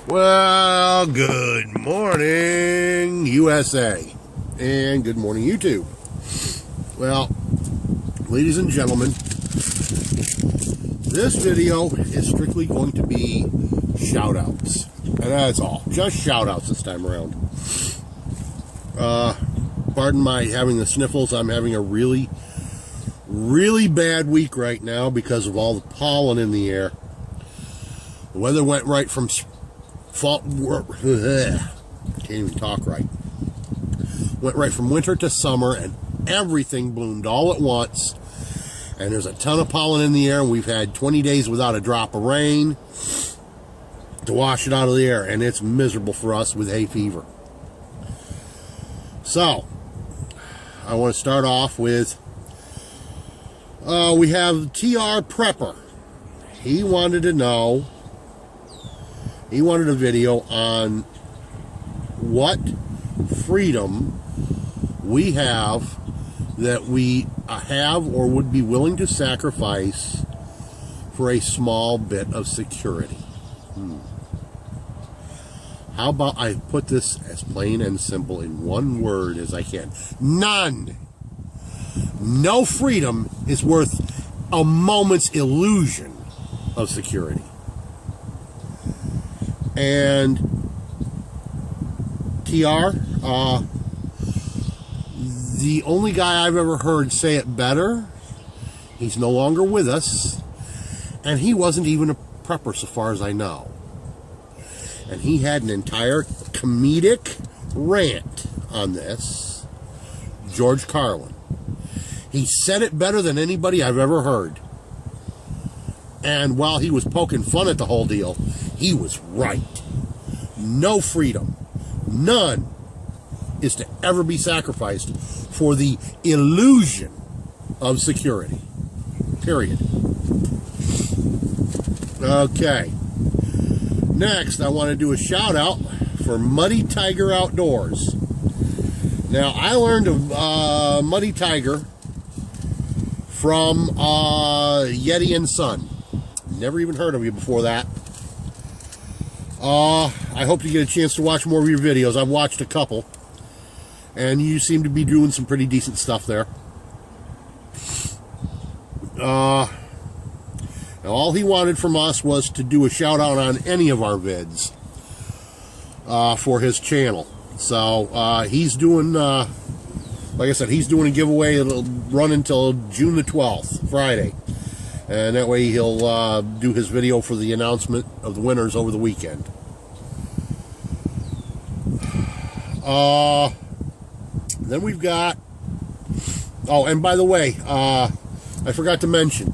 Well, good morning, USA, and good morning, YouTube. Well, ladies and gentlemen, this video is strictly going to be shout-outs, and that's all. Just shout-outs this time around. Pardon my having the sniffles. I'm having a really bad week right now because of all the pollen in the air. The weather went right from can't even talk right. Went right from winter to summer, and everything bloomed all at once. And there's a ton of pollen in the air, and we've had 20 days without a drop of rain to wash it out of the air, and it's miserable for us with hay fever. So, I want to start off with, we have TR Prepper. He wanted to know, he wanted a video on what freedom we have that we have or would be willing to sacrifice for a small bit of security. How about I put this as plain and simple in one word as I can? None. No freedom is worth a moment's illusion of security. And TR, the only guy I've ever heard say it better, he's no longer with us, and he wasn't even a prepper so far as I know. And he had an entire comedic rant on this, George Carlin. He said it better than anybody I've ever heard. And while he was poking fun at the whole deal, he was right. No freedom, none, is to ever be sacrificed for the illusion of security. Period. Okay. Next, I want to do a shout out for Muddy Tiger Outdoors. Now, I learned of Muddy Tiger from Yeti and Son. Never even heard of you before that. I hope you get a chance to watch more of your videos. I've watched a couple, and you seem to be doing some pretty decent stuff there. Now, all he wanted from us was to do a shout out on any of our vids for his channel. So he's doing, like I said, he's doing a giveaway. It'll run until June the 12th, Friday. And that way he'll do his video for the announcement of the winners over the weekend. Then we've got, oh, and by the way, I forgot to mention,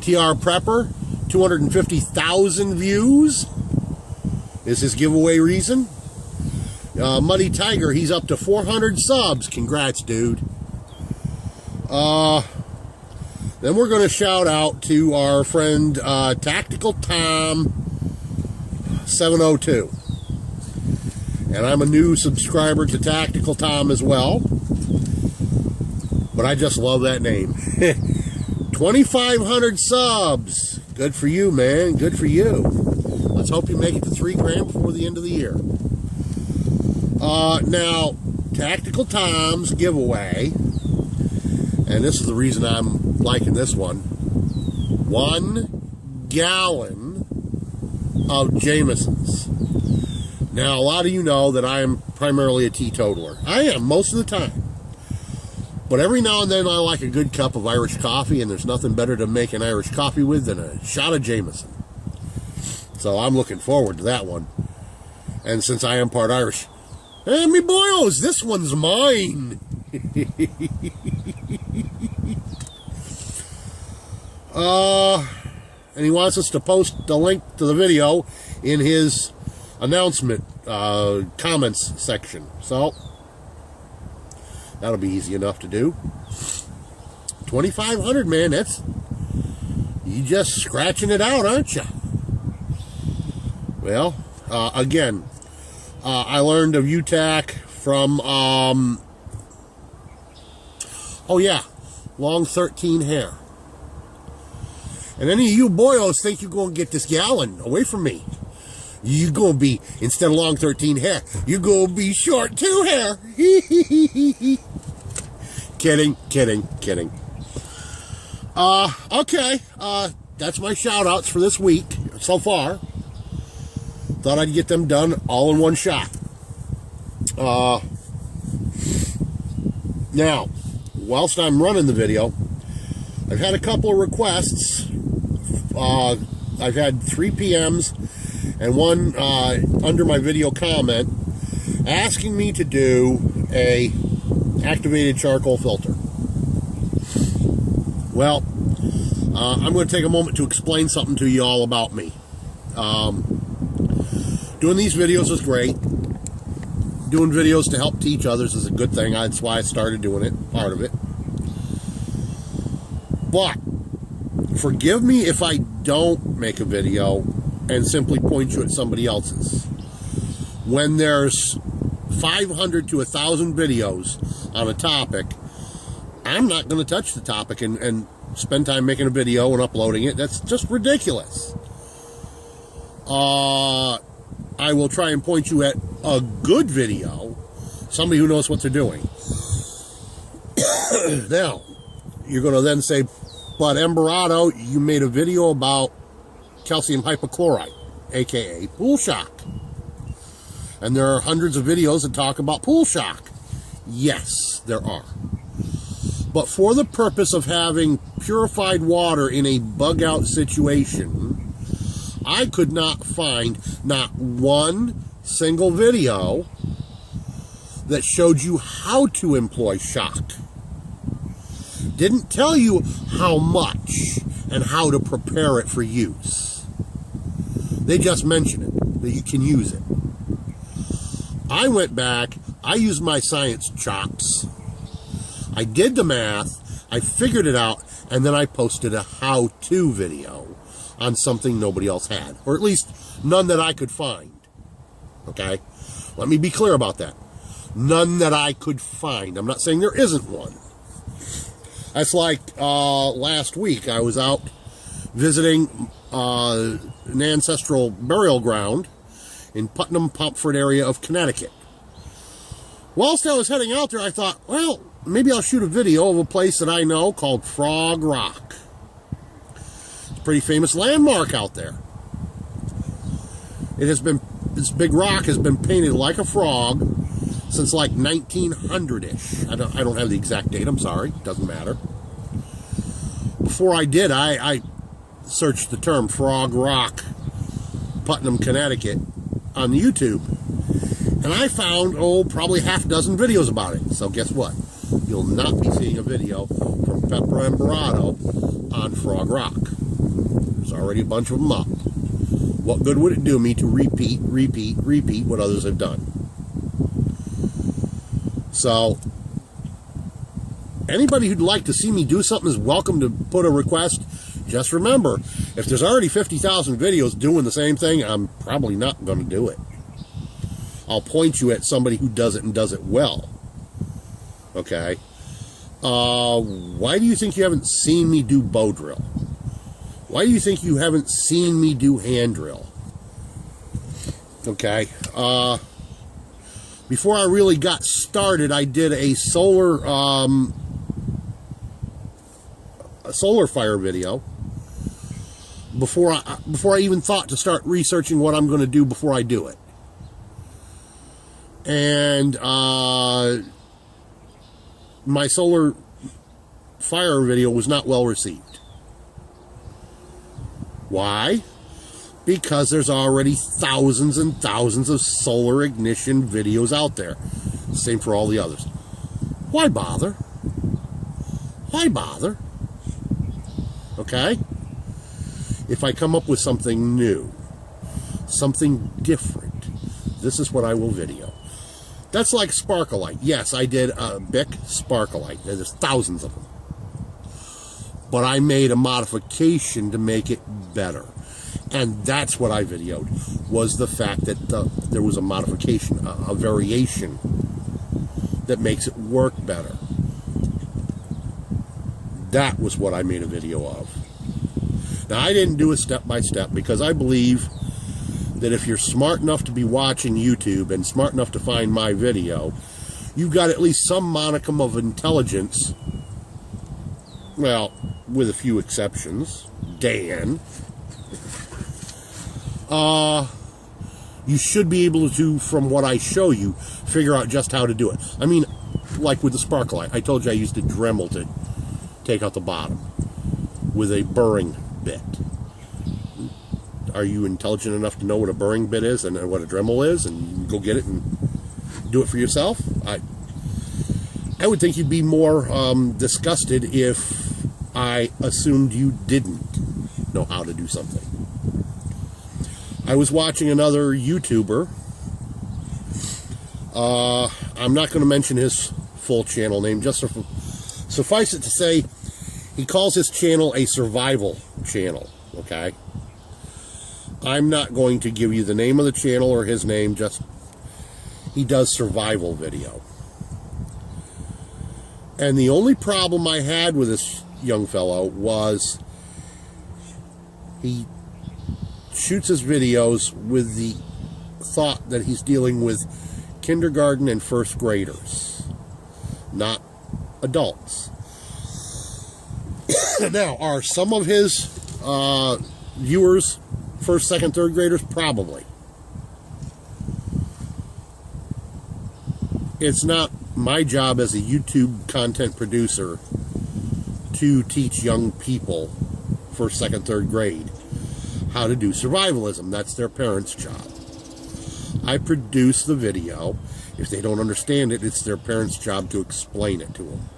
TR Prepper, 250,000 views is his giveaway reason. Muddy Tiger, he's up to 400 subs. Congrats, dude. Then we're going to shout out to our friend Tactical Tom 702. And I'm a new subscriber to Tactical Tom as well. But I just love that name. 2,500 subs. Good for you, man. Good for you. Let's hope you make it to 3 grand before the end of the year. Now, Tactical Tom's giveaway, and this is the reason I'm liking this one, 1 gallon of Jameson's. Now, a lot of you know that I am primarily a teetotaler. I am most of the time. But every now and then I like a good cup of Irish coffee, and there's nothing better to make an Irish coffee with than a shot of Jameson. So I'm looking forward to that one. And since I am part Irish, hey, me boyos, this one's mine. And he wants us to post the link to the video in his announcement comments section. So that'll be easy enough to do. 2,500, man. That's, you just scratching it out, aren't you? Well, again, I learned of UTAC from oh yeah, long 13 hair. And any of you boyos think you're going to get this gallon away from me. You gonna be, instead of long 13 hair, you gonna be short 2 hair. Kidding. Okay. That's my shout outs for this week so far. Thought I'd get them done all in one shot. Now, whilst I'm running the video, I've had a couple of requests. I've had 3 PMs and one under my video comment asking me to do a activated charcoal filter. Well, I'm going to take a moment to explain something to you all about me. Doing these videos is great. Doing videos to help teach others is a good thing. That's why I started doing it, part of it. But forgive me if I don't make a video and simply point you at somebody else's. When there's 500 to 1,000 videos on a topic, I'm not going to touch the topic and spend time making a video and uploading it. That's just ridiculous. I will try and point you at a good video, somebody who knows what they're doing. Now, you're going to then say, but Embarado, you made a video about calcium hypochlorite, aka pool shock. And there are hundreds of videos that talk about pool shock. Yes, there are. But for the purpose of having purified water in a bug out situation, I could not find not one single video that showed you how to employ shock. Didn't tell you how much and how to prepare it for use. They just mention it, that you can use it. I went back, I used my science chops, I did the math, I figured it out, and then I posted a how-to video on something nobody else had, or at least none that I could find. Okay? Let me be clear about that. None that I could find. I'm not saying there isn't one. That's like last week. I was out visiting an ancestral burial ground in Putnam, Pomfret area of Connecticut. Whilst I was heading out there, I thought, well, maybe I'll shoot a video of a place that I know called Frog Rock. It's a pretty famous landmark out there. It has been, this big rock has been painted like a frog since like 1900-ish. I don't have the exact date, I'm sorry, doesn't matter. Before I did, I searched the term Frog Rock, Putnam, Connecticut on the YouTube. And I found, probably half a dozen videos about it. So guess what? You'll not be seeing a video from Pepper Embarado on Frog Rock. There's already a bunch of them up. What good would it do me to repeat what others have done? So, anybody who'd like to see me do something is welcome to put a request. Just remember, if there's already 50,000 videos doing the same thing, I'm probably not going to do it. I'll point you at somebody who does it and does it well. Okay? Why do you think you haven't seen me do bow drill? Why do you think you haven't seen me do hand drill? Okay? Before I really got started, I did a solar fire video. Before I even thought to start researching what I'm going to do before I do it. And my solar fire video was not well received. Why? Because there's already thousands and thousands of solar ignition videos out there. Same for all the others. Why bother? Why bother? Okay? If I come up with something new, something different, this is what I will video. That's like Sparkolite. Yes, I did a Bic Sparkolite. There's thousands of them. But I made a modification to make it better. And that's what I videoed, was the fact that there was a modification, a variation that makes it work better. That was what I made a video of. Now, I didn't do a step-by-step because I believe that if you're smart enough to be watching YouTube and smart enough to find my video, you've got at least some modicum of intelligence. Well, with a few exceptions. Dan. You should be able to, from what I show you, figure out just how to do it. I mean, like with the spark light. I told you I used a Dremel to take out the bottom with a burring bit. Are you intelligent enough to know what a burring bit is and what a Dremel is, and you can go get it and do it for yourself? I would think you'd be more disgusted if I assumed you didn't know how to do something. I was watching another YouTuber. I'm not going to mention his full channel name, just suffice it to say, he calls his channel a survival channel, okay? I'm not going to give you the name of the channel or his name, just he does survival video. And the only problem I had with this young fellow was he shoots his videos with the thought that he's dealing with kindergarten and first graders, not adults. Now, are some of his viewers first, second, third graders? Probably. It's not my job as a YouTube content producer to teach young people first, second, third grade how to do survivalism. That's their parents' job. I produce the video. If they don't understand it, it's their parents' job to explain it to them.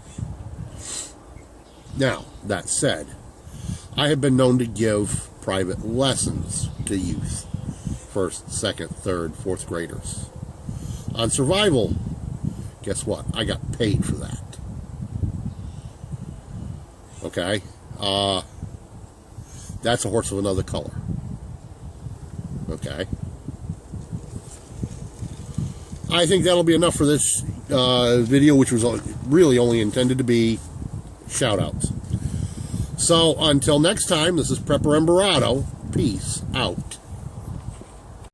Now, that said, I have been known to give private lessons to youth, first, second, third, fourth graders. On survival, guess what? I got paid for that. Okay? That's a horse of another color. Okay? I think that'll be enough for this video, which was really only intended to be shout-outs. So, until next time, this is Prepper Embarado. Peace out.